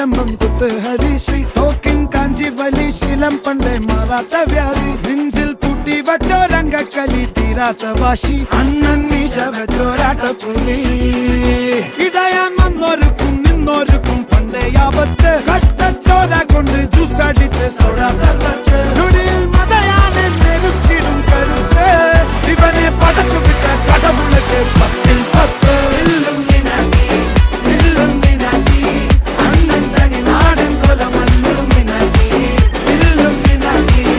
ആരംഭം കുത്ത് ഹരിശ്രീ തോക്കിൻ കാഞ്ചി വലി ശീലം പണ്ടേ മാറാത്ത വ്യാധി നെഞ്ചിൽ പൂട്ടി വച്ചോരംഗക്കലി തീരാത്ത വാശി അണ്ണൻ മീശ വെച്ചോരാട്ട പുലി ഇടയാൻ വന്നോർക്കും നിന്നോർക്കും പണ്ടേ ആപത്ത് കട്ടച്ചോര കൊണ്ട് ജ്യൂസ് അടിച്ച് സോഡ സർബത്ത്